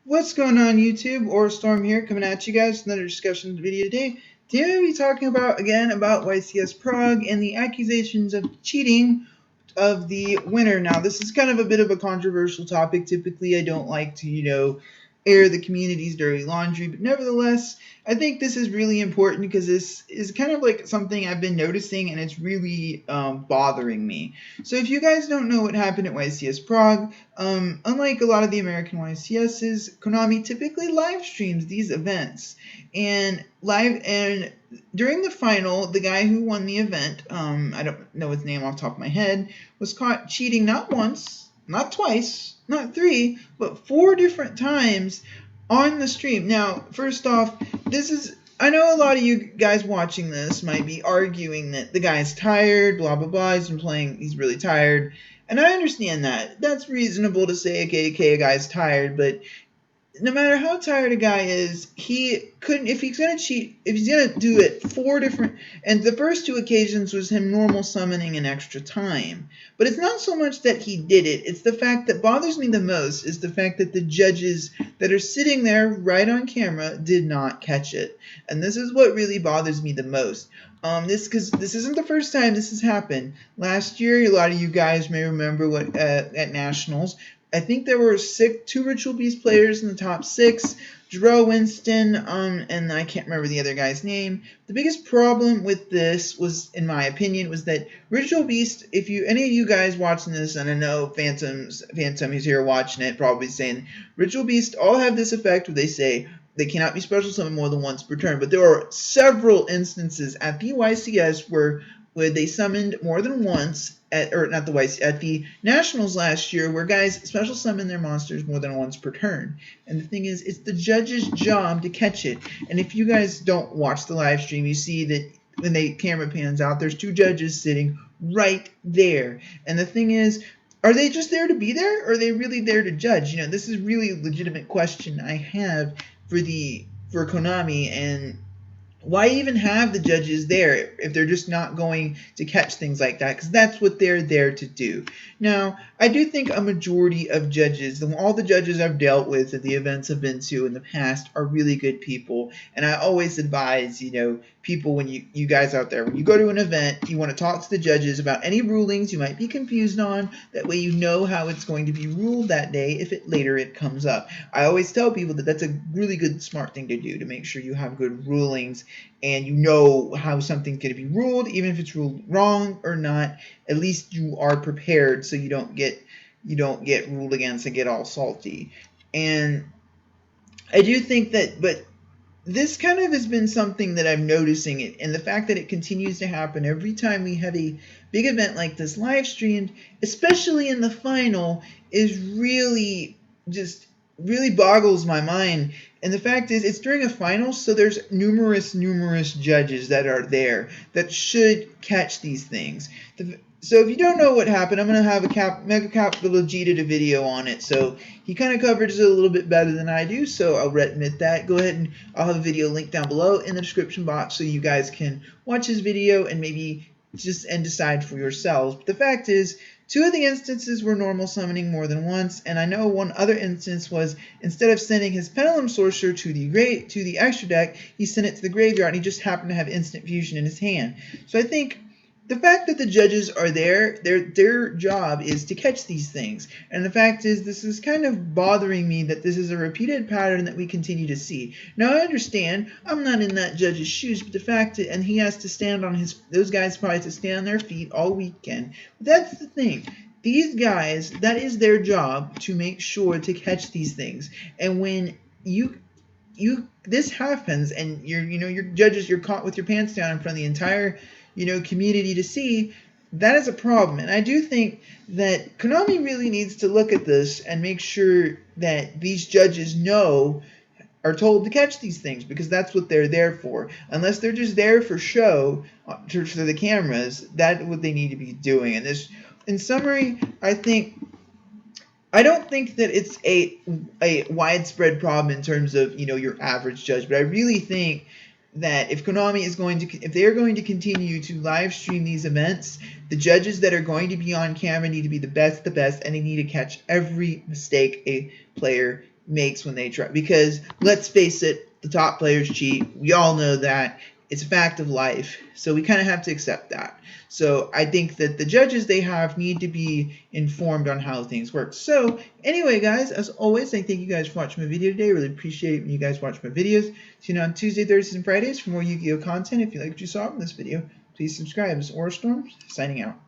What's going on, YouTube? Or Storm here, coming at you guys with another discussion video today. Today we'll be talking about YCS Prague and the accusations of cheating of the winner. Now, this is kind of a bit of a controversial topic. Typically, I don't like to, air the community's dirty laundry, but nevertheless, I think this is really important because this is kind of like something I've been noticing and it's really bothering me. So, if you guys don't know what happened at YCS Prague, unlike a lot of the American YCSs, Konami typically live streams these events, and during the final, the guy who won the event, I don't know his name off the top of my head, was caught cheating not once, not twice, not three, but 4 different times on the stream. Now, first off, I know a lot of you guys watching this might be arguing that the guy's tired, blah, blah, blah, he's really tired. And I understand that. That's reasonable to say, okay, a guy's tired, but no matter how tired a guy is, he couldn't, if he's going to cheat, if he's going to do it 4 different, and the first 2 occasions was him normal summoning an extra time. But it's not so much that he did it, it's the fact that bothers me the most is the fact that the judges that are sitting there right on camera did not catch it. And this is what really bothers me the most. Because this isn't the first time this has happened. Last year, a lot of you guys may remember what at Nationals, I think there were 2 Ritual Beast players in the top 6. Yugioh, Winston, and I can't remember the other guy's name. The biggest problem with this was, in my opinion, was that Ritual Beast, if any of you guys watching this, and I know Phantom who's here watching it, probably saying, Ritual Beast all have this effect where they say they cannot be special summoned more than once per turn. But there are several instances at the YCS where they summoned more than once at the Nationals last year, where guys special summon their monsters more than once per turn. And the thing is, it's the judge's job to catch it. And if you guys don't watch the live stream, you see that when the camera pans out, there's 2 judges sitting right there. And the thing is, are they just there to be there, or are they really there to judge? This is really a legitimate question I have for Konami, and why even have the judges there if they're just not going to catch things like that? Because that's what they're there to do. Now, I do think a majority of judges, all the judges I've dealt with at the events I've been to in the past, are really good people. And I always advise, people, when you guys out there, when you go to an event, you want to talk to the judges about any rulings you might be confused on. That way you know how it's going to be ruled that day if later it comes up. I always tell people that that's a really good, smart thing to do, to make sure you have good rulings and you know how something's going to be ruled, even if it's ruled wrong or not. At least you are prepared, so you don't get ruled against and get all salty. And I do think that, but this kind of has been something that I'm noticing it, and the fact that it continues to happen every time we have a big event like this live streamed, especially in the final, is really boggles my mind. And the fact is, it's during a final, so there's numerous judges that are there that should catch these things. So if you don't know what happened, I'm going to have MegaCapitalG did a video on it. So he kind of covers it a little bit better than I do, so I'll admit that. Go ahead, and I'll have a video linked down below in the description box so you guys can watch his video and maybe decide for yourselves. But the fact is, 2 of the instances were normal summoning more than once, and I know one other instance was, instead of sending his Pendulum Sorcerer to the extra deck, he sent it to the graveyard, and he just happened to have Instant Fusion in his hand. So I think the fact that the judges are there, their job is to catch these things. And the fact is, this is kind of bothering me that this is a repeated pattern that we continue to see. Now, I understand, I'm not in that judge's shoes, but the fact that, and he has to stand on those guys probably have to stand on their feet all weekend. But that's the thing. These guys, that is their job, to make sure to catch these things. And when this happens, and your judges, you're caught with your pants down in front of the entire community to see, that is a problem. And I do think that Konami really needs to look at this and make sure that these judges are told to catch these things, because that's what they're there for. Unless they're just there for show, for the cameras, that's what they need to be doing. And this, in summary, I don't think that it's a widespread problem in terms of your average judge, but I really think that if Konami is if they are going to continue to live stream these events, the judges that are going to be on camera need to be the best, and they need to catch every mistake a player makes when they try. Because let's face it, the top players cheat. We all know that. It's a fact of life. So we kind of have to accept that. So I think that the judges they have need to be informed on how things work. So anyway, guys, as always, I thank you guys for watching my video today. I really appreciate when you guys watch my videos. Tune in on Tuesday, Thursdays, and Fridays for more Yu-Gi-Oh content. If you like what you saw in this video, please subscribe. This is Storm signing out.